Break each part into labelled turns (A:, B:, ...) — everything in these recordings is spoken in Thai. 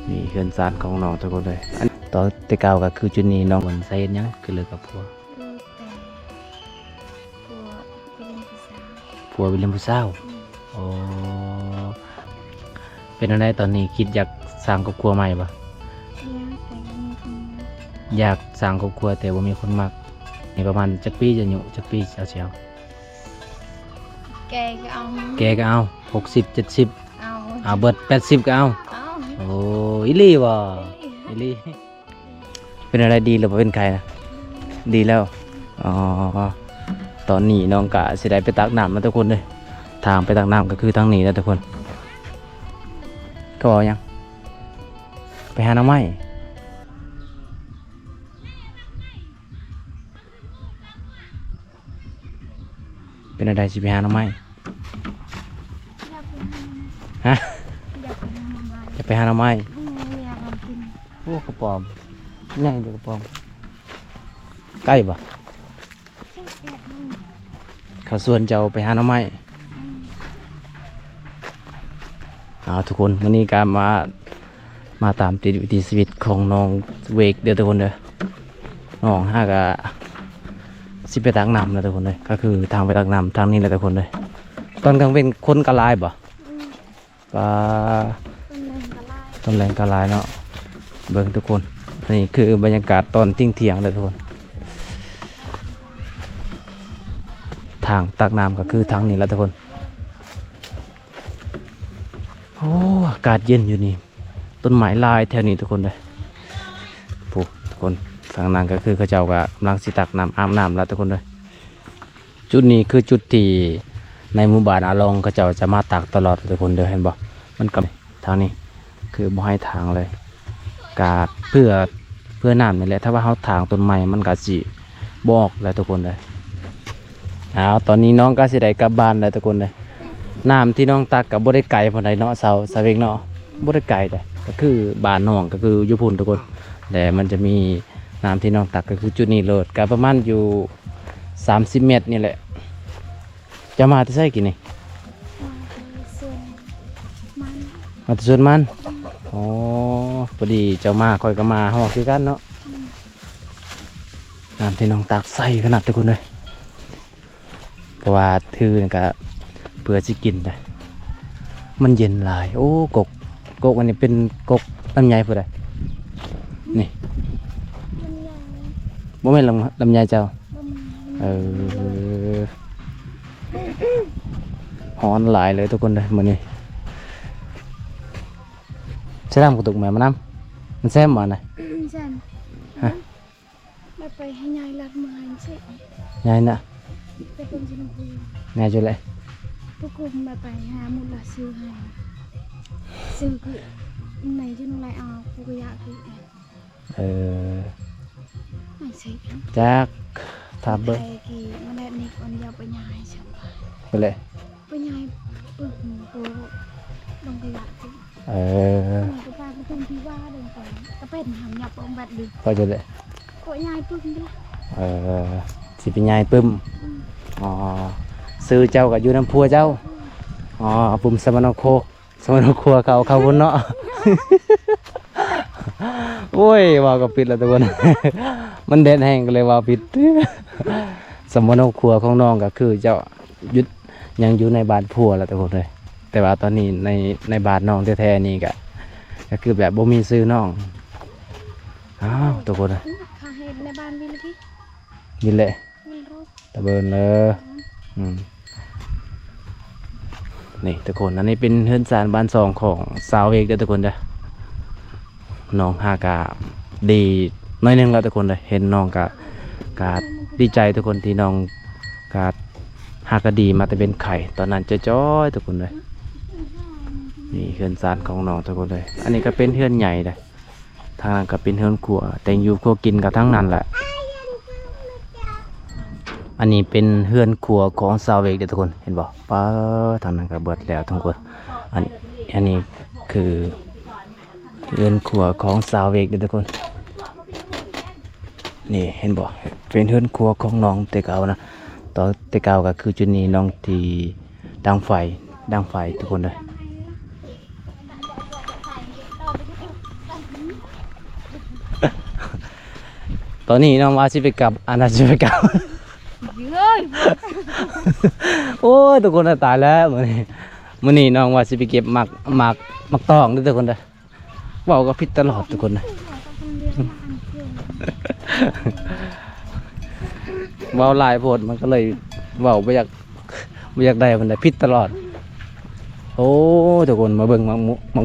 A: มีเฮือนซานของน้องทุกคนเลยอันตอนแต่เก่าก็คือจุดนี้น้องมันใส่เฮ็ดหยังคือเลิกกับผัว
B: ผัวไปเรียนภาษา
A: ผัวเป็นเรื่องผู้สาวอ๋อเป็นอะไรตอนนี้คิดอยากสร้างครอบครัวใหม่ปะ
B: อยากแต่มีคน
A: อยากสร้างครอบครัวแต่ว่ามีคนมักในประมาณจักปีจะอยู่จักปีเชียว
B: แกก็เอา
A: ๆแกก็เอา60 70
B: เอา
A: เอาเบิด80ก็เอา
B: เอา
A: โอ้อิลี่วะอิลี่เป็นอะไรดีหรือว่าเป็นใครนะดีแล้วอ๋อตอนนี้น้องกะสิได้ไปตักน้ำมาทุกคนเลยทางไปตักน้ำก็คือทางนี้แล้วทุกคนก็บอกยังไปหาหน้ำไม้เป็นอะไรสิไปหาหน้ำไม้ฮะ
B: อยากไปทำอะไร
A: จะไปหาหน้ำไม้
B: ไม่อยากทำกิน
A: โอ้กระป๋อมง่ายเดี๋ยวกระป๋อมใกล้ปะ
B: ช่างแกะมัน
A: เขาส่วนจะเอาไปหาหน้ำไม้เอาทุกคนวันนี้การมาตามติดวิถีชีวิตของน้องเวกเดี๋ยวทุกคนเด้อน้องห้ากะสิไปตักน้ำนะทุกคนเลยก็คือทางไปตักน้ำทางนี้แหละทุกคนเลยตอนกลางเป็นคนกะลายบ่ปลา
B: ต้นแรงกระไล่
A: ต้นแรงกะลายเนาะเบิ่งทุกคนนี่คือบรรยากาศตอนเที่ยงเลยทุกคนทางตักน้ำก็คือทางนี้แหละทุกคนโอ้อากาศเย็นอยู่นี่ต้นไม้ลายแถวนี้ทุกคนเลยปุ๊บทุกคนทางนั้นก็คือเขาเจ้าก็กำลังสิตักน้ำอาบน้ำแล้วทุกคนเลยจุดนี้คือจุดที่ในหมู่บ้านอาลองเขาเจ้าจะมาตักตลอดทุกคนเด้อเห็นบ่มันกับทางนี้คือบ่ให้ทางเลยกาดเพื่อน้ำนี่แหละถ้าว่าเขาทางต้นไม้มันก็สิบอกแล้วทุกคนเลยเอาตอนนี้น้องก็สิได้กลับบ้านแล้วทุกคนเลยน้ำที่น้องตักกับบ่ได้ไกลพอใดเนาะเสาเวกเนาะบ่ได้ไกลเลยก็คือบ้านน้องก็คืออยู่พุ่นทุกคนแต่มันจะมีน้ำที่น้องตักก็คือจุดนี้โลดก็ประมาณอยู่30 เมตรนี่แหละจะมาที่ใส่กี่นี่
B: ส่วนมัน
A: มาที่สวนมันอ๋อพอดีเจ้ามาคอยก็มาหอกคือกันเนาะน้ำที่น้องตักใส่ขนาดทุกคนเลยเพราะว่าทื่อนี่ก็เพื่อสิกินเลยมันเย็นหลายโอ้กกอันนี้เป็นกกลำไยผู้ใดนี่
B: มันใหญ่
A: บ่แม่นลำไยเจ้า
B: มัน
A: เออฮ้อนหลายเลยทุกคนเลยมื้อนี้ใช้น้ำกระตุกแม่มานำมันแซ่บบ่น่ะ
B: ฉัน
A: ฮะ
B: ไม่ไปให้ยายรัดมือให้ใช่
A: ยายน่ะ
B: ไปคนชนบุรี
A: ยายจุเลย
B: พวกกูมาไปหามุลาซื้อให้ซื้อคือไหนที่น้องไรเอากูก็อยากคือ
A: เออ
B: ไม่ใช่
A: จักทาเบิ้ง
B: ไอ้กี่มันได้นี่คนอยากไปยายใช่ไหม
A: ไปเลย
B: ไปยายปึ้งตัวลงกระยาคือ
A: เออ
B: มันก็ไปเป็นที่ว่าเดินไปก็เป็นหำหยับองแบบดึก
A: พอจุเลย
B: ก็ยายปึ้งดิ
A: เออสิเป็นยายปึ้มอ๋อซื้อเจ้ากับอยู่น้ำพัวเจ้าอ๋อปุ่มสมานโคเขาเข้าบนเนาะ โอ้ยว่าก็ปิดแล้วทุกคน มันเด็ดแห้งก็เลยว่าปิด สมานโคของน้องก็คือเจ้ายุดยังอยู่ในบ้านพัวแล้วทุกคนเลยแต่ว่าตอนนี้ในบ้านน้องแท้ๆนี่ก็คือแบบบ่มีซื้อน้องอ้าวทุกคนเลย
B: ข้าเห็นในบ้านวิลกี้
A: ยินเลย
B: วิลรูป
A: ตะเบินเลยนี่ทุกคนอันนี้เป็นเฮือนซานบ้านซองของสาวเอกเด้อทุกคนเด้อน้องฮากาดีน้อยหนึงแล้วทุกคนเลยเห็นน้องกาดีใจทุกคนที่น้องกาฮากาดีมาแต่เป็นไข่ตอนนั้นจะจ้อยทุกคนเลยนี่เฮือนซานของน้องทุกคนเลยอันนี้ก็เป็นเฮือนใหญ่เลยทางนั้นก็เป็นเฮือนครัวแต่งอยู่ครัวกินกับทั้งนั้นแหละอันนี้เป็นเฮือนครัวของสาวเอกเด้อทุกคนเห็นบ่ป้าทางนั้นก็เบิดแล้วทุกคนอันนี้คือเฮือนครัวของสาวเอกเด้อทุกคนนี่เห็นบ่เป็นเฮือนครัวของน้องแต่เก่านะตอนแต่เก่าก็คือจุดนี้น้องที่ดังไฟทุกคนเลย อนนี้น้องว่าสิไปกลับอันนั้นสิไปกลับ
B: เฮ้ย
A: โอ้ยทุกคนตายแล้วมื้อนี้น้องว่าสิไปเก็บหมักตองเด้อทุกคนเด้อเว้ากับผิดตลอดทุกคนนะเว้าหลายโพดมันก็เลยเว้าบ่อยากได้มันได้ผิดตลอดโอ้ทุกคนมาเบิ่งหมั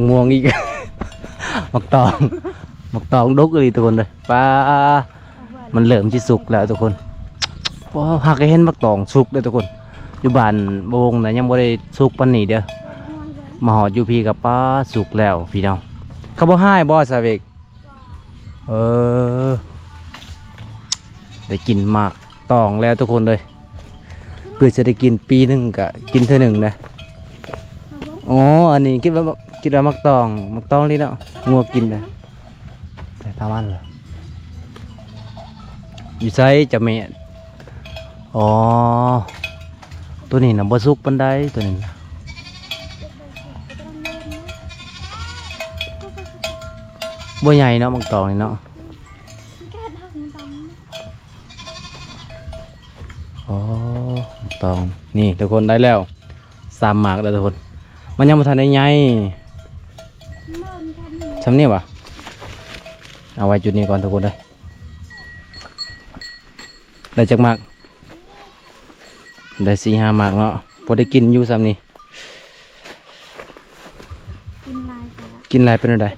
A: กม่วงอีก หมักตองดกเลยทุกคนเลยป้ามันเริ่มสิสุกแล้วทุกคนว้าวหากเห็นหมักตองสุกเลยทุกคนอยู่บ้านโบงนะยังบ่ได้สุกปานนี้เด้อมาหอดอยู่พี่กับป้าสุกแล้วพี่น้องเขาบ่ให้บ่ซาเวกได้กินหมากตองแล้วทุกคนเลยเพื่อจะได้กินปีหนึงก็กินเท่านึงนะอ๋ออันนี้คิดว่าหมักตองนี่เนาะงัวกินนะแต่ทำมันเหรออยู่ไสจะแม่อ๋อตัวนี้นะบ่สุกปานใดตัวนี้นะบ่ใหญ่เนาะหมักตองนี่เนาะอ๋อหมักตองนี่ทุกคนได้แล้ว3หมากแล้วทุกคนมันยังบ่ทันได้ใหญ่ทำนี่วะเอาไว้จุดนี้ก่อนทุกคนเลยได้จักหมากได้4-5หมากเนาะพอได้กินอยู่ซ้ำนี่กินลายเป็นอะไร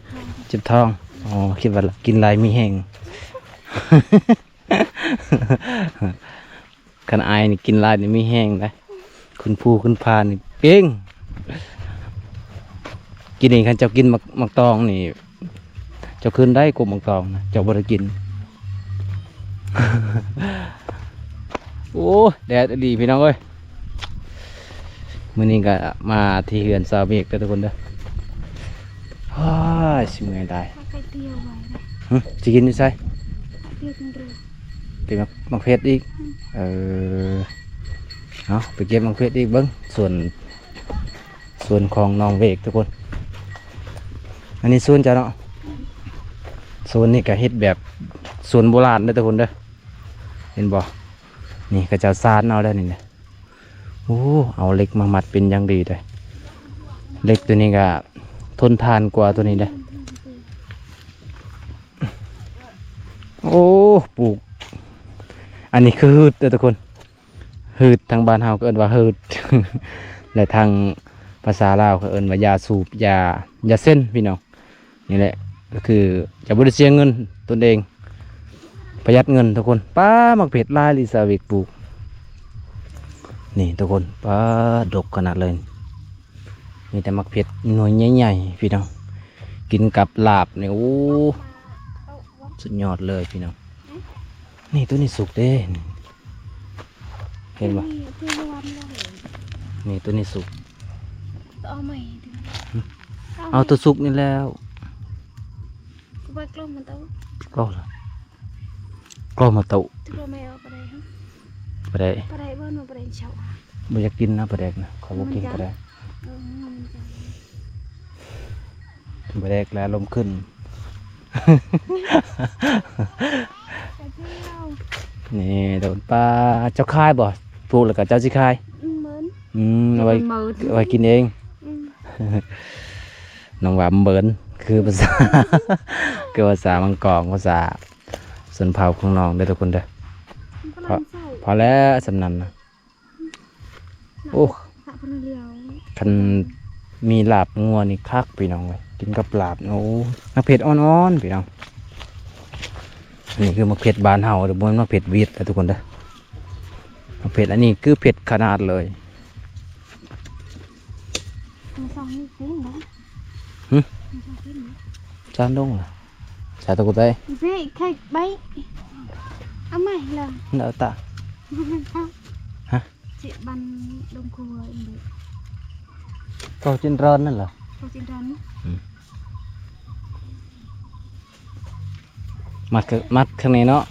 A: เจ็บท้องอ๋อคิดว่ากินลายมีแห้ง คันอายนี่กินลายนี่มีแห้งนะคุณผู้คุณพานี่เก่งกินเองคันเจ้ากินหมักตองนี่เจ้าคืนได้กบหมักตองนะเจ้าบ่ได้กิน โอ้แดดดีพี่น้องเอ้ยมื้อนี้ก็มาที่เฮือนสาวเมฆเด้อทุกคนเด้อฮ่าสิเมื่อยได้สิกินอยู่ไสเก็บมักเพชรอีกเอาไปเก็บมักเพชรอีกเบิ่งส่วนของน้องเวกทุกคนอันนี้ส่วนจ้ะเนาะส่วนนี้ก็เฮ็ดแบบส่วนโบราณเด้อทุกคนเด้อเห็นบ่นี่ก็จะซานเอาได้นี่นะโอ้เอาเหล็กมามัดเป็นอย่างดีเลยเหล็กตัวนี้ก็ทนทานกว่าตัวนี้เลยโอ้ปลูกอันนี้คือหืดเด้อทุกคนหืดทางบ้านเฮาก็เอิ้นว่าหืด และทางภาษาลาวก็เอิ้นว่ายาสูบยาเส้นพี่น้องนี่แหละก็คือจะบ่ได้เสียเงินตนเองประหยัดเงินทุกคนป้ามักเผ็ดลายลิซาเวกปลูกนี่ทุกคนป้าดกขนาดเลยมีแต่มักเผ็ดหน่วยใหญ่ๆพี่น้องกินกับลาบเนี่ยโอ้สุดยอดเลยพี่น้องนี่ตัวนี้สุกเด้เห็นปะนี่ตัวนี้สุกเอาตัวสุกนี่แล้วกล้อเหรอกล้อมาตุปลาแดกไม่อยากกินนะปลาแดกนะขอบอกกินปลาแดกปลาแดกแล้วลมขึ้น นี่โดนปลาเจ้าค่ายบ่พูดแล้วกับเจ้าสิค่ายเอาไว้กินเอง น้องว่าเบิร์นคือภาษา คือภาษามังกรภาษาส่วนเผ่าของน้องได้ทุกคนเด้อพอแล้วสำนันนะโอ้คันมีลาบงัวนี่คักพี่น้องเลยกินกับลาบโอ้มะเผ็ดอ่อนๆพี่น้องอันนี้คือมะเผ็ดบานเฮาหรือบ่มะเผ็ดวีดนะทุกคนเด้อมะเผ็ดอันนี้คือเผ็ดขนาดเลยจานดงเหรอชาตะกุเต้
B: ใครใบเอาใหม่เลย
A: เนอตาฮะ
B: chị bắn đông cua em
A: câu trên rơnนั่นเหรอ
B: câu trên rắn
A: มัดข้างในเนาะ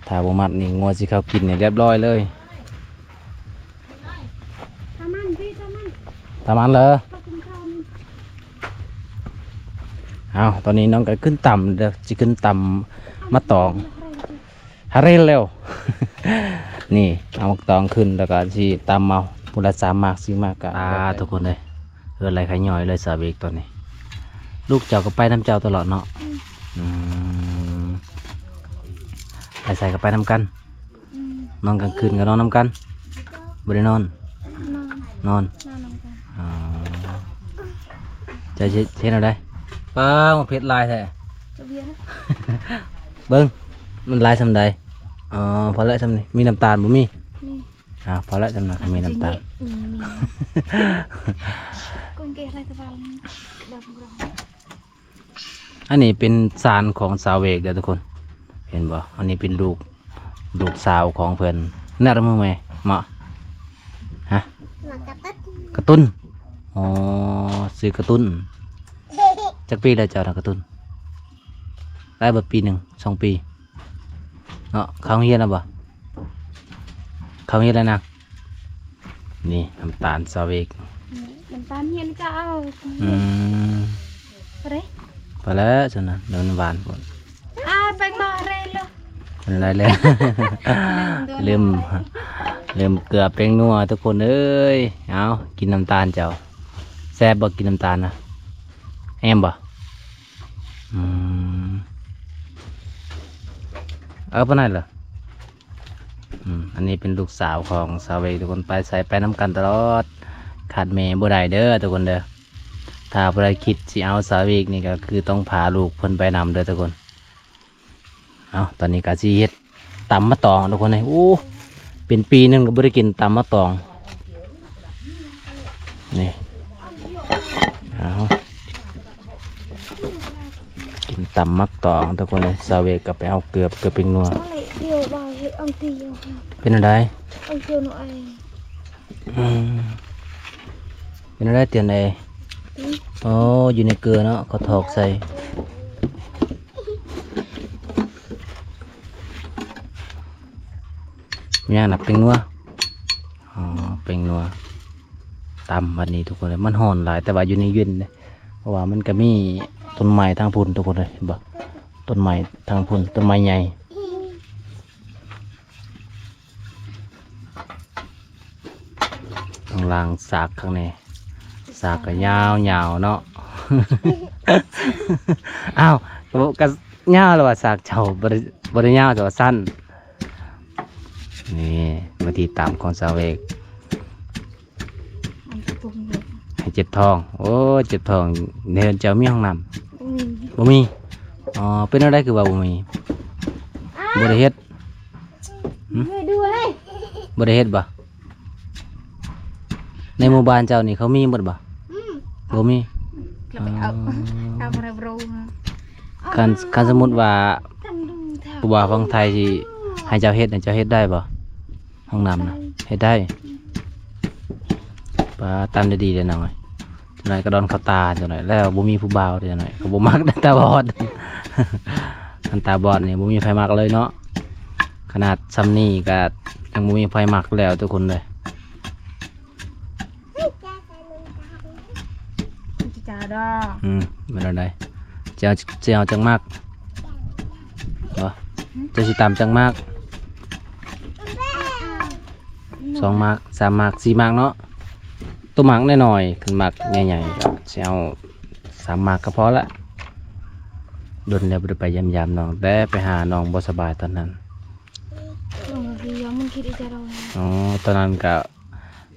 A: ถ้าบ่มัดนี่งัวสิเขากินเนี่ยเรียบร้อยเลยทำมันเลยเอาตอนนี้น้องก็ขึ้นต่ำเดี๋ยวจะขึ้นต่ำมาตอง ฮาเรลเร็ว นี่เอามักตองขึ้นแล้วก็สิตามเอาพุละ3 มาก4 มากก็ทุกคนเลยเกิดอะไรขย่อยเลยสาวเอกตัวนี้ ลูกเจ้าก็ไปน้ำเจ้าตลอดเนาะไปใส่ก็ไปน้ำกัน นอนกลางคืนก็นอนน้ำกันบ่ได้นอน
B: นอน
A: นอน
B: นำกัน
A: อ๋อจะเช่นอะไรป้ามาเพชรลายแท้
B: จะเบียร์นะ
A: เบิ้งมันลายสำใดอ๋อพอแล้วสำนี้มีน้ำตาลบ่มี
B: นี่
A: พอแล้วสำนักมีน้ำตาล
B: มีก้นเกอะไรตะวันแบบเรา
A: อันนี้เป็นสารของสาวเวกเด้อทุกคน เห็นบ่อันนี้เป็นลูกสาวของเพิ่นน่ารักมั้ยแม่เหมาะฮะ
B: หลังกระตัด
A: กระตุ้นอ๋อซื้อกระตุ้นจักปีแล้วเจ้าน่ะกระตุ้นได้บ่ปี1 2 ปีเนาะเข้าโรงเรียนแล้วบ่เข้าโรงเรียนแล้วนะนี่น้ำตาลสาวเวก
B: มันตามเฮียนจะเอา
A: อืม
B: อะไร
A: พอแล้วฉะนั้นเดี๋ยวมันหวานหมด
B: ไปมาเรยเลย
A: เป็นอะไรเลย เริ่มเกลือเปรี้ยงนัวทุกคนเอ้ยเอากินน้ำตาลเจ้าแซ่บบ่กินน้ำตาลนะแอมบ่อืมเอาไปไหนเหรออันนี้เป็นลูกสาวของสาวเวกทุกคนไปใส่ไปน้ำกันตลอดขาดแม่บ่ได้เด้อทุกคนเด้อถ้าบ่ได้คิดสิเอาสาวเวกนี่ก็คือต้องพาลูกเพิ่นไปนำเด้อทุกคนเอาตอนนี้ก็สิเฮ็ดตำมะตองทุกคนเลยโอ้เป็นปีหนึงก็บ่ได้กินตำมะตองนี่เอากินตำมะตองทุกคนเลยสาวเวกก็ไปเอาเกลือเป็นนัว
B: อะไรเดียวบางองตีอยู่
A: เป็นอะไร
B: องเตียวหน่อย
A: เป็นอะไรเตียนเลยโอ้อยู่ในเกลือเนาะเขาถอกใส่ย่างหนับเป็นนัวอ๋อเป็นนัวตำวันนี้ทุกคนเลยมันห่อนหลายแต่ว่าอยู่ในเย็นเลยเพราะว่ามันก็มีต้นไม้ทางพุ่นทุกคนเลยเห็นบ่ต้นไม้ทางพุ่นต้นไม้ใหญ่ข้างล่างสากข้างในสากก็ยาวเนาะ อ้าวก็ยาวแล้วว่าสากเฉาบริยาวแต่ว่าสั้นนี่วิธีตามของสาวเอก
B: อันตุ้มเลย
A: ให้เจ็บท้องโอ้เจ็บท้องเดินเจ้ามีห้องน้ำบ่มีอ๋อเป็นอะไรคือว่าบ่มีบ่ได้เฮ็ด
B: ไม่ด้วย
A: บ่ได้เฮ็ดบ่ในหมู่บ้านเจ้านี่เขามีหมดบ่บ่มี
B: เราไปเอาอะไรโรง
A: คันสมมุติว่า
B: ทำดูเถอะ
A: ผู้ว่าฝั่งไทยสิให้เจ้าเฮ็ดให้เจ้าเฮ็ดได้บ่ห้องน้ำน่ะเฮ็ดได้ปลาตามได้ดีเด้อหน่อยจังหน่อยก็ดอนเข้าตาจังหน่อยแล้วบ่มีผู้บ่าวเด้อหน่อยก็บ่มัก ตาบอด คันตาบอดนี่บ่มีไผมักเลยเนาะขนาดซ้ำนี่ก็ยังบ่มีไผมักแล้วทุกคนเลย
B: จ่าดอ
A: เป็นอะไรเจ้าจังมากบ่เจ้าสิตามจังมาก2 มาก3 มาก4 มากเนาะตัวหมากน้อยๆขึ้นหมากใหญ่ๆก็สิเอา3 มากก็พอละโดนแล้วบ่ได้ไปยามน้องแต่ไปหาน้องบ่สบายตอนนั้น
B: ลงมาพี่ย้อมมึงคิดอีจ่าดอ
A: อ๋อตอนนั้นก็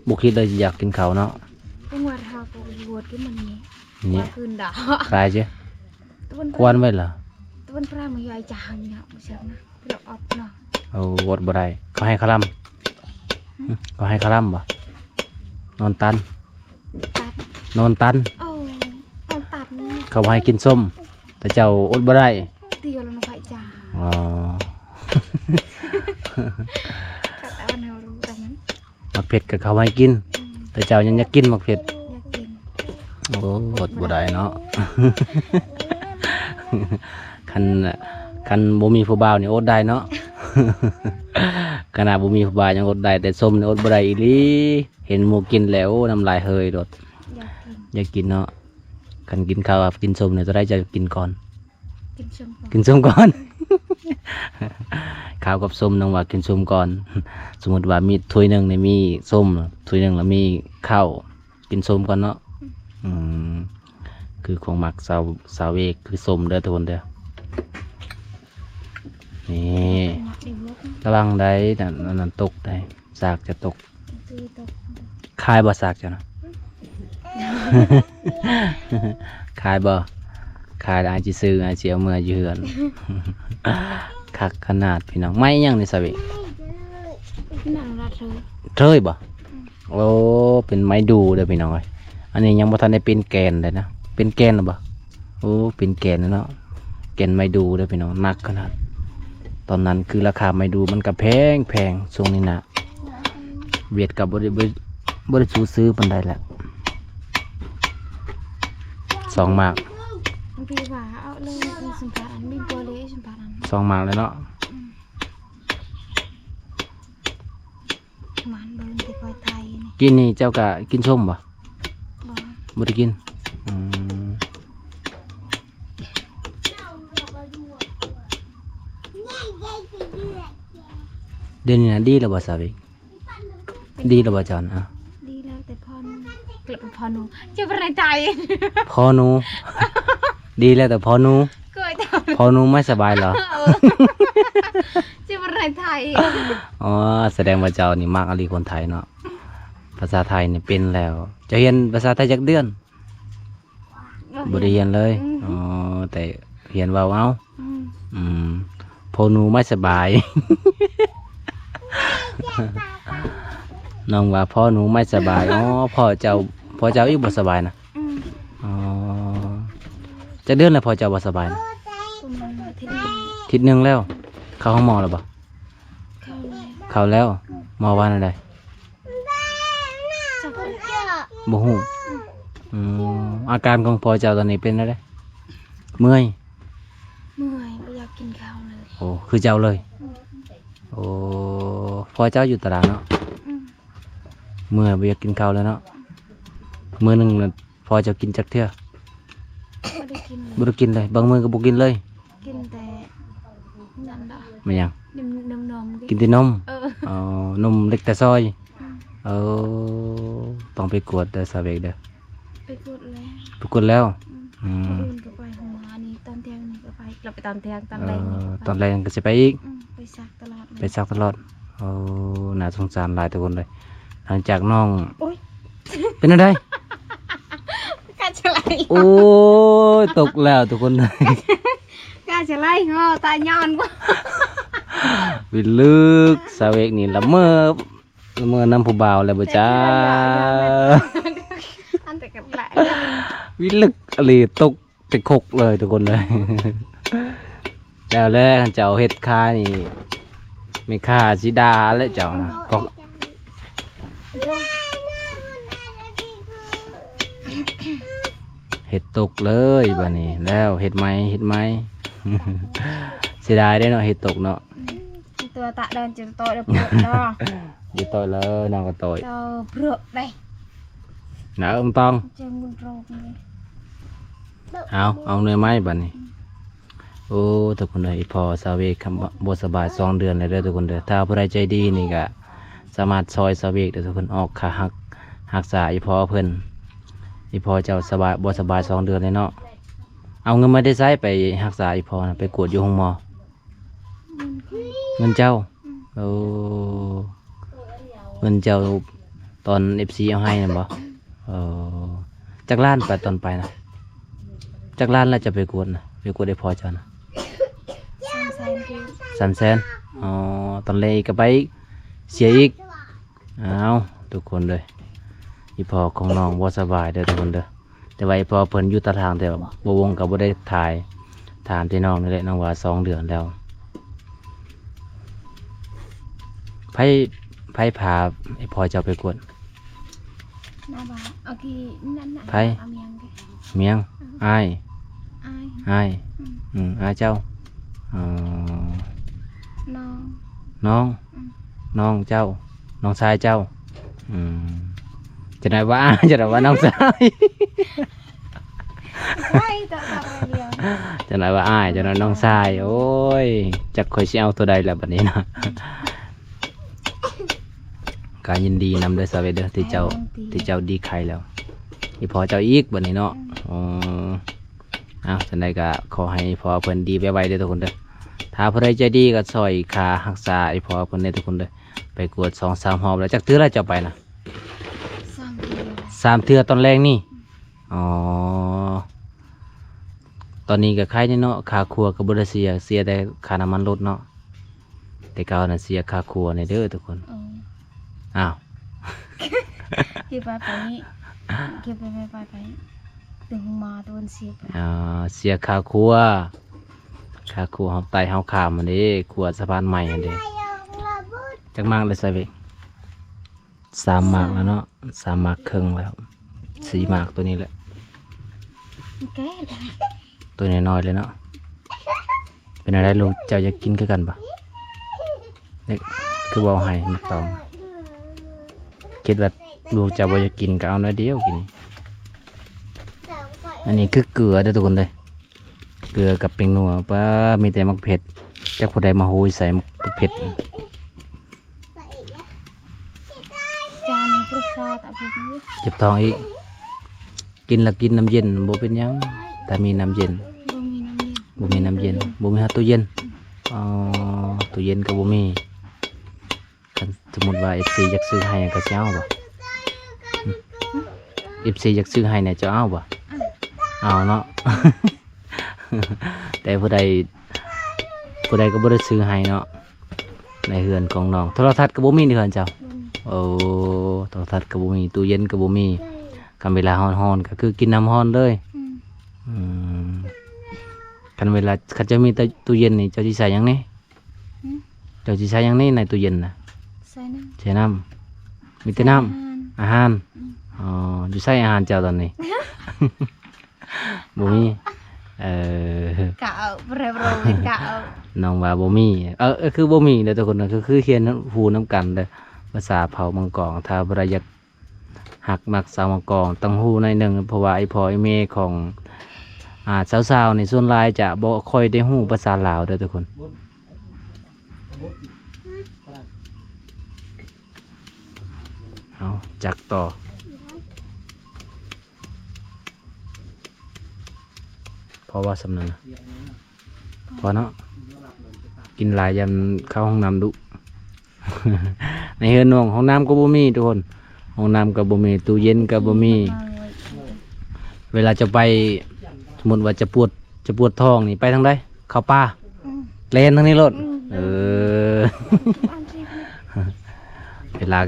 A: บ่คิดเลยอยากกินข้าวเนาะ
B: จังหวัดหาปูบวชขึ้นมันนี้
A: นี่
B: คืนดา
A: ตายจ้ะ
B: ตะวัน
A: กวนไว้เหรอ
B: ตะวันพระมาย่อยจางเนี่ยไม่ใช่นะเราออกเนาะ
A: เอาวดบ่ได้เขาให้คลำเขาให้คลำบ่นอนตัน
B: ตัด
A: นอนตัน
B: เอาเอาตัดนี่
A: เขาให้กินส้ม แต่เจ้าอดบ่ได้
B: เตียวแล้วนะไฟจ่า
A: อ๋อ
B: ตัดเอาแนวรู้แต่นั้น
A: มักเผ็ดกับเขาให้กิน แต่เจ้ายังอยากกินมักเผ็ด
B: อยากกิน
A: โอ้อดบ่ได้เนาะ คันบ่มีผู้บ่าวนี่อดได้เนาะ ขนาดบ่มีผู้บ่าวยังอดได้แต่ส้มนี่อดบ่ได้อีหลีเห็นหมู่กินแล้วน้ำลายเฮยโดด
B: อยากกิน
A: อยากกินเนาะคันกินข้าวกินส้มเนี่ยจะได้จะกินก่อน
B: กินชมก่อน
A: กินส้มก่อน ข้าวกับส้มน้องว่ากินส้มก่อน สมมติว่ามีถ้วยหนึ่งเนี่ยมีส้มถ้วยหนึ่งแล้วมีข้าวกินส้มก่อนเนาะอืมคือของหมักสาวเอกคือส้มเด้อทุกคนเด้อนี่
B: หมักเดี๋ยวลก
A: ระวังได้นั่นตกได้สากจะตก
B: ตีตก
A: คายบ่สากจ้ะนะ คายบ่คายอาจจะซื้ออาจจะเอามื่อยืน คักขนาดพี่น้องไม่ยังนี่สวิ
B: นั่งรัดเธอ
A: เทยบ่โอ้เป็นไม้ดูเด้อพี่น้องเอ้ยอันนี้ยังบ่ทันได้เป็นแกนเลยนะเป็นแกนหรือบ่โอ้เป็นแกนแล้วเนาะแกนไม้ดูเด้อพี่น้องหนักขนาดตอนนั้นคือราคาไม้ดูมันก็แพงช่วงนี้นะเวียดกับบ่ได้ซื้อปานใดแหละ2 หมาก
B: บางทีว่าเอาเลยสัมภาระมีโปรเลยสัมภาระ
A: 2 หมากเลยเนาะ
B: มันเบิ่งที่คอยไทยนี่
A: กินนี่เจ้าก็กินส้มบ่
B: บ่
A: บ่ได้กินเดี๋ยวนี้นะดีแล้วบ่สาวิดีแล้วบ่จอนอ่ะ
B: ดีแล้วแต่พอนกลับพอหนูจะเป็นไรใจ
A: พอหนู ดีแล้วแต่พอหนู
B: เกิด
A: พอหนูไม่สบายเหรอ
B: จะเป็นไรไทย
A: อ๋อแสดงว่าเจ้านี่มากอลีคนไทยเนาะภาษาไทยนี่เป็นแล้วจะเรียนภาษาไทยจักเดือนบ่ได้เรียนเลยอ๋อแต่เรียนเว้าเอา อืมพอหนูไม่สบาย น้องว่าพ่อหนูไม่สบายอ๋อพ่อเจ้าอีกบ่สบายนะอ๋อจะเดือนแล้วพ่อเจ้าบ่สบายนะ
B: ประมาณอาทิตย์หนึ่ง
A: ทิศหนึงแล้ว เข้าห้องหมอแล้วบ่
B: เข้าเลย
A: เข้าแล้วหมอว่าอะไร
B: จับไป
A: บ่ฮู้อาการของพ่อเจ้าตอนนี้เป็นอะไรเมื่อย
B: เมื่อยไม่อยากกินข้าวเลย
A: โอ้คือเจ้าเลยโอ้พ่อเจ้าอยู่ตารางเนาะเมื่อยบ่อยากกินข้าวแล้วเนาะมื้อหนึงน่ะพ่อเจ้ากินจักเทื่อ
B: ไม่ได้กินเลย
A: บ่ได้กินเลยบางมื้อก็บ่กินเลย
B: กินแต่นั่นแหละ
A: ไม่หยัง
B: นม
A: กินแต่นม
B: เออ
A: อ๋อนมเล็กแต่ซอยเออต้องไปกวดเด้อสาวเอกเด้อ
B: ไปกดแล้ว
A: ไปกวดแล้ว
B: คนอื่นก็ไปหัวนี่ตอนเที่ยงนี่ก็ไปกลับไปตอนเที่ยงตอนแรกนี่ก็ไป
A: ตอนแรกก็จะไปอีก
B: ไปซักตลอด
A: ไปซักตลอดโอ้น่าสงสารหลายทุกคนเลย หลังจากน้อง
B: โอ้ย
A: เป็นอะไร
B: กาจะไล่
A: โอ้ยตกแล้วทุกคนเลย
B: กาจะไล่งอตายย้อนกว่า
A: วิลึกสาวเอกนี่ละเมอน้ำผู้บ่าวเลยบ่จ้า
B: อันแต่กับแหละ
A: วิลึกอะไรตกติดคกเลยทุกคนเลย แล้วแรกเจ้าเฮ็ดค่านี่ไม่ค่าสิดาและเจ้านะก็เฮ็ดตกเลยบัดนี้แล้วเฮ็ดไหม เสียดายได้เนาะเฮ็ดตกเนาะ
B: ตัวตะเดินจะโตเดี๋ยวปวดเนาะ
A: อยู่ต่อยเลยน้องก็ต่อย
B: ตัวเปลือกได้
A: หนาต้อง
B: เจอมุนโรกเลย
A: เอาเนื้อไม้บัดนี้โอ้ทุกคนเลยพอซาเวกคำบ่สบาย2 เดือนเลยเด้อทุกคนเด้อถ้าผู้ใดใจดีนี่ก็สามารถซอยซาเวกเด้อทุกคนออกค่ารักษาอีพอเพิ่นอีพอเจ้าสบายบ่สบาย2 เดือนเลยเนาะเอาเงินมาได้ใช้ไปรักษาอีพอนะไปกวดอยู่ห้องหมอเงินเจ้าโอ้เงินเจ้าตอน FC เอาให้น่ะบ่เออจักล้านไปตอนไปนะจักล้านแล้วจะไปกวดนะไปกวดได้พอเจ้านะ
B: 300,000คือ
A: 300,000อ๋อตอนแรกก็ไปอีกเสียอีกเอาทุกคนเลยอีพอของน้องบ่สบายเด้อทุกคนเด้อแต่ว่าอีพอเพิ่นอยู่ตารางแต่ว่าบ่วงก็บ่ได้ถ่ายถามที่น้องนี่แหละน้องว่า2 เดือนแล้วไผพาไอ้พอเจ้าไปกวด
B: หน้าบ้านโอเคนั่นน่ะ
A: ไผ
B: เอาเมียงกัน
A: เมียงอ้าย
B: อาย
A: อ้ายอ้ายเจ้าอ๋อ
B: น้อง
A: น้องเจ้าน้องชายเจ้าจะได้ว่า จะได้ว่าน้องชาย
B: ไม่ต่อเดียว
A: จะไหนว่าอ้ายจะไหนน้องชายโอ้ยจักข่อยสิเอาตัวใดล่ะบัดนี้นะการยินดีนำเด้อสาวเวเด้อที่เจ้าดีใครแล้วอีพอเจ้าอีกบัดนี้เนาะอ๋อเอาจังไดก็ขอให้พอเพิ่นดีไวๆเด้อทุกคนเด้อถ้าผู้ใดใจดีก็ซอยค่ารักษาอีพอเพิ่นเด้อทุกคนเด้อไปกวด2-3 รอบแล้วจักเทื่อแล้วเจ้าไปนะ
B: 3 เดือน
A: 3 เทื่อตอนแรกนี่อ๋อตอนนี้ก็คล้ายนี่เนาะค่าครัวก็บ่ได้เสียแต่ค่าน้ำมันรถเนาะแต่เก่าน่ะเสียค่าครัวในเด้อทุกคนอ้าว
B: กี่ไปกี่ไปถึงมาโดนเสียไป
A: เสียค่าครัวเฮาไต่เฮาข้ามมันเด้ครัวสะพานใหม่อันเด้จักมากเลยใส่เวก3 มากแล้วเนาะ3 มากครึ่งแล้ว4 มากตัวนี้แหละ
B: แก่ได้
A: ตัวน้อยๆเลยเนาะเป็นอะไรลุงเจ้าอยากกินคือกันปะเนี่ยคือเบาให้มักตองคิดว่าลูกเจ้าบ่อยากกินก็เอาน้อยเดียวกินอันนี้คือเกลือเด้อทุกคนเลยเกลือกับเป็นนัวป้ามีแต่มักเผ็ดจักผู้ใดมาโหยใส่มักเผ็ด
B: จานปรึกษาแต่พวกนี้
A: เจ็บท้องอีกกินแล้วกินน้ำเย็นบ่เป็นหยังแต่มีน้ำเย็น
B: บ่มีน้ำเย็น
A: บ่มีฮะตู้เย็นอ๋อตู้เย็นก็บ่มีคันสมมุติว่า FC อยากซื้อให้ก็สิเอาบ่ FC อยากซื้อให้เนี่ยจะเอาบ่เอาเนาะ แต่ผู้ใดก็บ่ได้ซื้อให้เนาะในเฮือนของน้องโทรทัศน์ก็บ่มีในเฮือนเจ้าโอ้โทรทัศน์ก็บ่มีตู้เย็นก็บ่มีคันเวลาร้อนๆก็คือกินน้ำร้อนเลยอืมคันเวลาคันจะมีแต่ตู้เย็นนี่เจ้าสิใส่หยังนี่เจ้าสิใส่หยังนี่ในตู้เย็นน่ะ
B: ใส่น้
A: ใส่น้ำมีแต่น้ำอาหารอ๋ออยู่ใส่อาหารเจ้าตอนนี้ บ่มี
B: ำกะเอาเร็วๆกะเอา
A: น้องว่าบ่มีคือบ่มีเด้อทุกคนนะคือเขียนฮู้นํกันเด้อภาษาเผ่ามังกรถ้าบ่ได้อยากหักมักสาวมังกรต้องฮู้หน่อยหนึงเพราะว่าไอ้พ่อไอ้แม่ของสาวๆนี่ส่วนหลายจะบ่ค่อยได้ฮู้ภาษาลาวเด้อทุกคนเอาจักต่อเพราะว่าสำนักนะพอเนาะกินหลายยันเข้าห้องน้ำดุ ในเฮือนน้องห้องน้ำก็บ่มีทุกคนห้องน้ำก็บ่มีตู้เย็นก็บ่มีเวลาจะไปสมมติว่าจะปวดท้องนี่ไปทางใดเข้าป่าเล่นทางนี้รถเวลา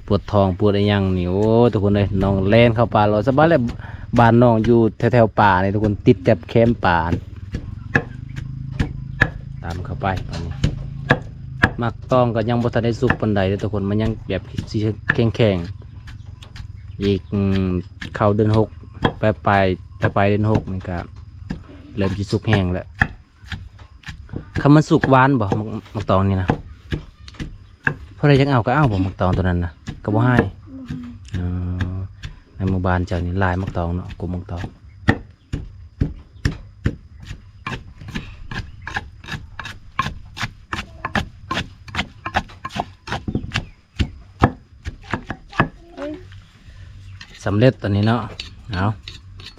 A: ปวดท้องปวดอะไรยังนี่โอ้ทุกคนเลยน้องเล่นเข้าป่าเราสบายเลยบ้านน้องอยู่แถวป่านี่ทุกคนติดกับแคมป์ป่าตามเข้าไปตอนนี้มักต้องก็ยังบ่ทันได้สุกปานใดเลยทุกคนมันยังแบบสีแข็งอีกเข้าเดือน6ไปเดือน6นี่ก็เริ่มสิสุกแห้งแล้วคำมันสุกหวานบ่มักตองนี่นะเพราะอะไรยังเอาก็เอาบ่มักตองตัวนั้นนะก็บ่ให้ในหมู่บ้านเจ้านี่ลายมักตองเนาะกลุ่มมักตองสำเร็จตอนนี้เนาะเอา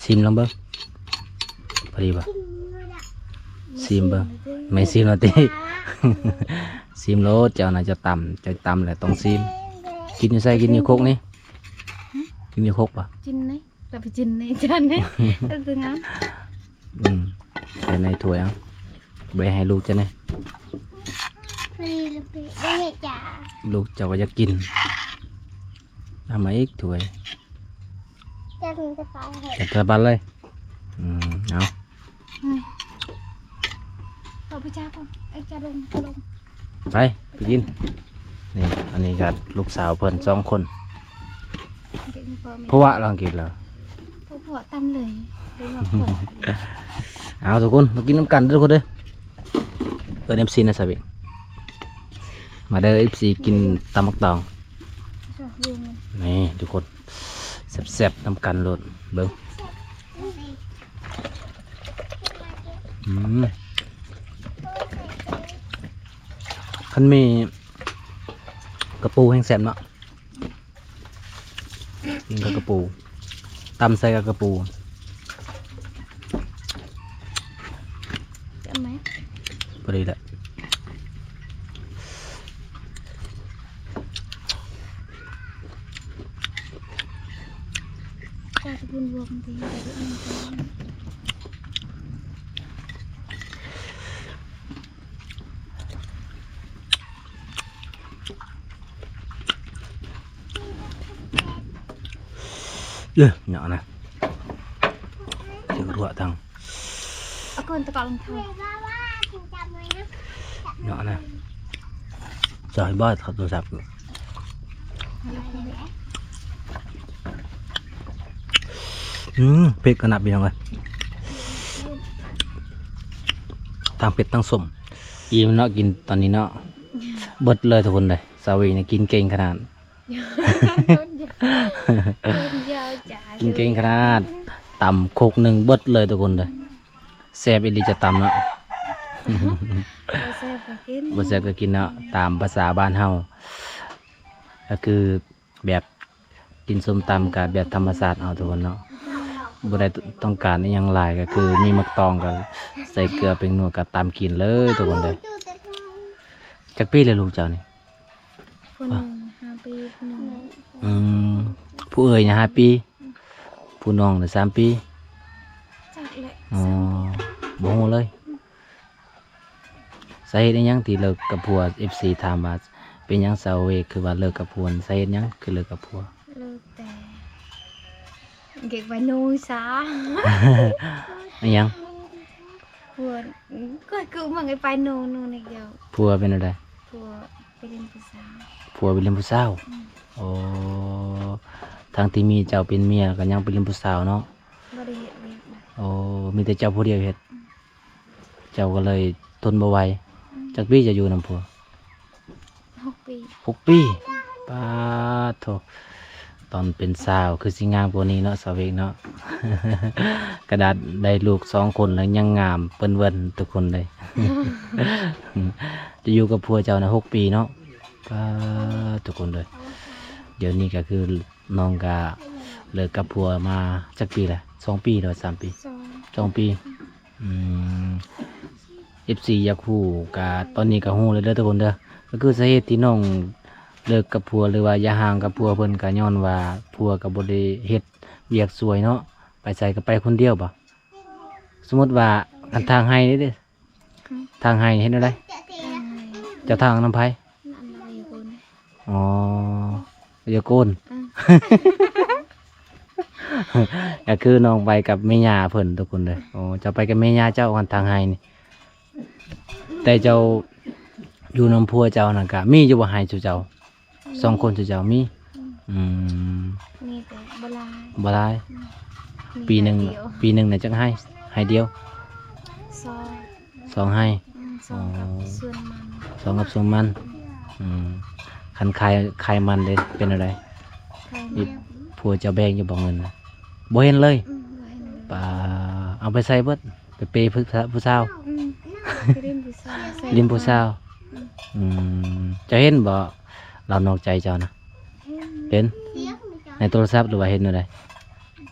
A: ชิมลองเบิ้งพอดีป่ะชิมเบิ้งไม่ชิมแล้วติ ชิมโลดเจ้าน่าจะตำแหละต้องชิมกินอยู่ใส่กินอยู่โคกนี่กินอยู่โคกป่ะ
B: จินนี่เราไปจินนี่จานนี่ก็คืองั้น
A: ใส่ในถ้วยเอาไปให้ลูกจะเนี่ยลูกจะว่าจะกินทำไมอีกถ้วยจะตะบันเลยเอา
B: เราไปจ้าก่อนไอ้จ้าลง
A: ไปกินนี่อันนี้ก็ลูกสาวเพิ่น2 คนเพราะว่าลองกินแล้ว
B: พวกตั้มเลยดูหลอกผม
A: เอาทุกคนมากินน้ำกันทุกคนเด้อเอิ้น FC นะสาบิมาเด้อ FC กินตำมักตองนี่ทุกคนแซ่บๆน้ำกันโลดเบิ่ง คันมีกระปูแห้งแซ่บเนาะกินกับกระปูตำใส่กับกระปู
B: จะไหม
A: พอดีแหละ
B: จะกินรวมทีแต่ก็อันนี้
A: nhỏ này chưa có đọa thằng
B: เอาคนตะกอนลงท้าย
A: nhỏ này trời bơi thật tôi sậpเป็ดกระนับยังไงทางเป็ดตั้งสมอีมันเนาะกินตอนนี้เนาะเบิดเลยทุกคนเลยสาวีเนี่ยกินเก่งขนาด
B: ยาวจ๋า
A: กินเก่งขนาดตำโคกหนึ่งเบิดเลยทุกคนเลยแซ่บอีหลีจะตำเนาะ
B: แซ่บก็กิน
A: บ่แซ่บก็กินเนาะตามภาษาบ้านเฮาก็คือแบบกินส้มตำกับแบบธรรมชาติเอาทุกคนเนาะบ่ได้ต้องการอหยังหลายก็คือมีมักตองกับใส่เกลือเป็นนัวกับตามกินเลยทุกคนเลยจักปีเลยลูกเจ้านี่
B: คนหนึ่ง5 ปีคนหนึ่ง
A: ผู้เอ่ยนะ5 ปีผู้น้องน่ะ3 ปี
B: จักเลย
A: อ๋อบ่ฮู้เลยสาเหตุอิหยังที่เลิกกับผัว FC ถามว่าเป็นหยังสาวเวกคือว่าเลิกกับผัวสาเหตุหยังคือเลิกกับผัว
B: เลิกแต่เก็บไว้นูซะ
A: อิหยัง
B: ผัวก็คือมันไปนูในเดียว
A: ผัวเป็นอะไร
B: ผัวไปเรียนภาษา
A: ผัวเป็นเลี้ยงผู้สาวโอ้ทางที่มีเจ้าเป็นเมียก็ยังเป็นเลี้ยงผู้สาวเนาะ
B: บ่ได้เฮ็ดเวียกนะ
A: โอ้มีแต่เจ้าผู้เดียวเฮ็ดเจ้าก็เลยทนบ่ไหวจักปีจะอยู่นำผัว
B: 6 ปี
A: 6 ปีปาโถตอนเป็นสาวคือสิงามกว่านี้เนาะสาวเวกเนาะ กระดาษได้ลูก2 คนแล้วยังงามเปิ้นเวิ้นทุกคนเลย จะอยู่กับผัวเจ้านะ6 ปีเนาะปาทุกคนเลย เดี๋ยวนี้ก็คือน้องก็เลิกกับผัวมาจักปีแหละ2 ปีหรือ3 ปี 2 ปี14อยากฮู้ก็ตอนนี้ก็ฮู้เลยเด้อทุกคนเด้อก็คือสาเหตุที่น้องเลิกกับผัวหรือว่าอย่าห่างกับผัวเพิ่นก็ย้อนว่าผัวก็บ่ได้เฮ็ดเวียกสวยเนาะไปใส่ก็ไปคนเดียวบ่สมมุติว่าคันทางให้นี่เด้อทางให้เฮ็ดได้เจ้าทางนำไผ
B: นั่นอะไรอยู่คน
A: อ๋ออย่าโกน ก็คือน้องไปกับแม่ย่าเพิ่นทุกคนเลยโอ้เจ้าไปกับแม่ย่าเจ้ากันทางไห้นี่แต่เจ้าอยู่นำพัวเจ้านั่นก็มีอยู่บ่ให้สู่เจ้า2 คนสู่เจ้ามี
B: มีแต่โบราณ
A: บ่หลาย
B: มี
A: ปีหนึง
B: แต่เดียว
A: ปีหนึงน่ะจักให้เดียว
B: ซอง
A: 2ให้
B: ซองกับส่วนมัน
A: 2กับส่วนมันคันขายมันได้เป็นอะไร
B: ใคร
A: มี
B: เนี่ย
A: ผัวเจ้าแบ่งอยู่บ่เงินน่ะบ่เห็นเลย
B: บ่เห็นเลย
A: ป่าเอาไปใส่เบิดไปเปย์ผู้สาว
B: ไปเรียนผู้สาวใส่
A: ลิมผู้สาวจะเห็นบ่เรานอกใจเจ้านะเห็นในโทรศัพท์หรือว่าเห็นอะไร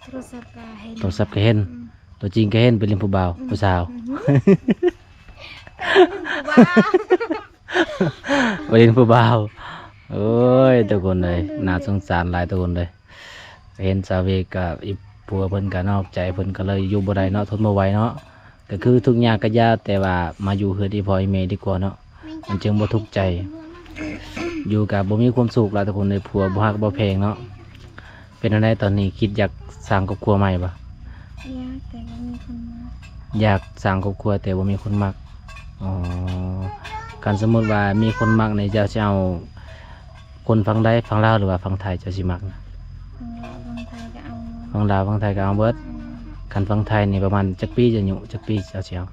B: โทรศัพท์ก็เห็น
A: โทรศัพท์ก็เห็นตัวจริงก็เห็นเป็นลิมผู้บ่าวผู้สาว
B: ผู้บ่าว
A: เป็นลิมผู้บ่าวโอ้ยทุกคนเลยน่าสงสารหลายทุกคนเลยเห็นสาวเวกกับอีผัวเพิ่นก็นอกใจเพิ่นก็เลยอยู่บ่ได้เนาะทนบ่ไหวเนาะก็คือทุกอย่างก็ยากแต่ว่ามาอยู่เฮือนอีพ่ออีแม่ดีกว่าเนาะมันจึงบ่ทุกข์ใจอยู่กับบ่มีความสุขหลายทุกคนเลยผัวบ่ฮักบ่แพงเนาะเป็นอะไรตอนนี้คิดอยากสร้างครอบครัวใหม่บ่
B: ยากแต่ว่ามีคนมา
A: อยากสร้างครอบครัวแต่ว่ามีคนมักอ๋อการสมมติว่ามีคนมักในเจ้าจะเอาคนฟังได้ฟังลาวหรือว่าฟังไทยเจ้าสิมักนะ
B: บางไทยก็เอา
A: ฟังลาวฟังไทยก็เอาเบิดคันฟังไทยนี่ประมาณจักปีจะอยู่จักปีเจ้าสิเอา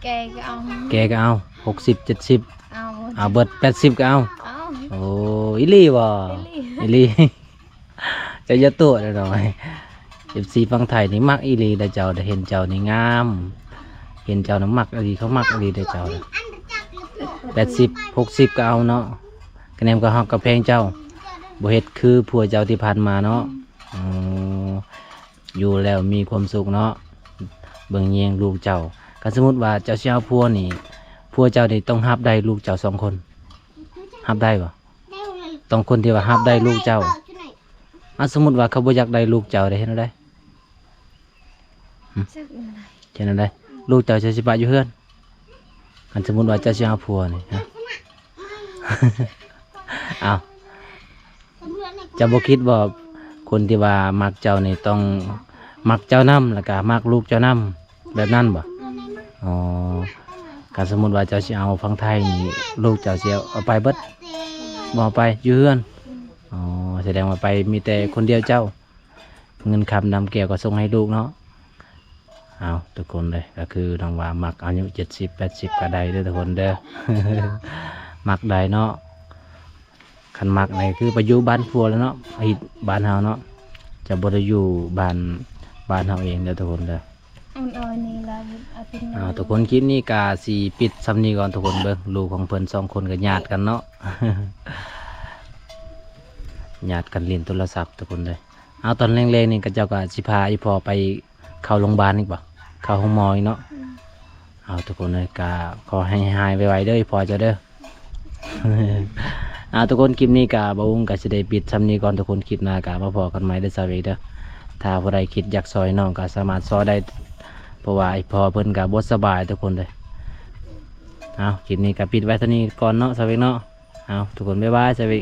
B: แกก็เอา
A: แกก็เอา60 70
B: เอา
A: เอาเบิด80ก็เอา
B: เอา
A: โอ้อีหลีบ่
B: อีหลี
A: อีหลีจะอย่าตัวเด้อหน่อย FC ฝั่งไทยนี่มักอีหลีได้เจ้าได้เห็นเจ้านี่งาม เห็นเจ้าน้ำมักอีหลีเขามักอีหลีได้เจ้า80 60ก็เอาเนาะคะแนนก็ฮักกับเพลงเจ้าบ่เฮ็ดคือผัวเจ้าที่ผ่านมาเนาะอืมอยู่แล้วมีความสุขเนาะเบิ่งแยงลูกเจ้าก็สมมุติว่าเจ้าสิเอาผัวนี่ผัวเจ้านี่ต้องรับได้ลูกเจ้า2คนรับได้บ่ต้องคนที่ว่ารับได้ลูกเจ้าสมมุติว่าเขาบ่อยากได้ลูกเจ้าได้เฮ็ดจั่งใด
B: สักอะไร
A: เฮ็ดจั่งใดลูกเจ้าจะสิบะอยู่เฮือนอันสมมุติว่าเจ้าสิเอาผัวนี่ฮะ อ้าวเจ้าบ่คิดว่าคนที่ว่ามักเจ้านี่ต้องมักเจ้านํแล้วก็มักลูกเจ้านํแบบนั้นบ่อ๋อก็สมมุติว่าเจ้าสิเอาฝั่งไทยนี่ลูกเจ้าสิเอาไปเบิดบ่เอาไปอยู่เฮือนอ๋อแสดงว่าไปมีแต่คนเดียวเจ้า เงินคำนำแก้วก็ส่งให้ลูกเนาะเอาทุกคนเลยก็คือน้องว่ามักอายุ70-80ก็ได้เด้อทุกคนเด้อ มักได้เนาะคันมักนี่คือไปอยู่บ้านพัวแล้วเนาะฮิตบ้านเฮาเนาะจะบ่ได้อยู่บ้านเฮาเองเด้อทุกคนเด้อ
B: อันอ่อยนี่ละอาทิตย์
A: ทุกคนคลิปนี้ก็สิปิดซ้ำนี้ก่อนทุกคนเบิ่งลูกของเพิ่น2คนก็ญาติกันเนาะ ญาติกันเล่นโทรศัพท์ทุกคนเลยเอาตอนแรงๆนี่ก็เจ้าก็สิพาอีพ่อไปเข้าโรงพยาบาลอีกบ่เข้าห้องหมออีกเนาะเอาทุกคนเลยก็ขอให้หายไวๆเด้ออีพ่อเจ้าเด้อ เอาทุกคนคลิปนี้ก็บ่าวอุ้งก็สิได้ปิดซ้ำนี้ก่อนทุกคนคลิปหน้าก็มาพอกันใหม่ได้อสวัสดีเด้อถ้าผู้ใดคิดอยากซอยน้องก็สามารถซอยได้เพราะว่าอีพ่อเพิ่นก็บ่สบายทุกคนเลยเอาคลิปนี้ก็ปิดไว้เท่านี้ก่อนเนาะสวัสดีเนาะเอาทุกคนบ๊ายบายสวัสดี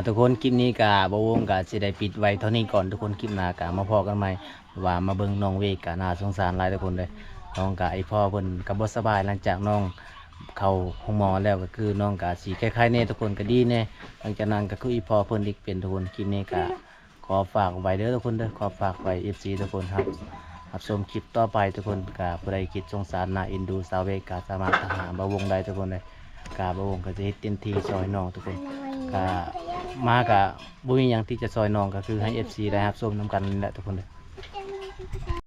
A: ทุกคนคลิปนี้กับบวงกับสิได้ปิดไว้เท่านี้ก่อนทุกคนคลิปหน้ากับมาพอกันใหม่ว่ามาเบิ่งน้องเวกกับน่าสงสารหลายทุกคนเลยน้องกับไอพ่อเพิ่นกับบ่สบายหลังจากน้องเข้าห้องหมอแล้วก็คือน้องกับสีคล้ายๆเนี่ยทุกคนก็ดีเนี่ยหลังจากนั้นก็คืออีพ่อเพิ่นอีกเป็นทุกคนคลิปนี้ก็ขอฝากไว้เด้อทุกคนเด้อขอฝากไว้ FC ทุกคนครับชมคลิปต่อไปทุกคนกับผู้ใดคิดสงสารน่าเอ็นดูสาวเวกก็สามารถหาบวงได้ทุกคนเลยกาบวงก็จะเฮ็ดเต็มที่ซอยน้องทุกคน ก็มากะบุญอย่างที่จะซอยน้องก็คือให้ FC ได้รับชมน้ำกันนี่แหละทุกคนเลย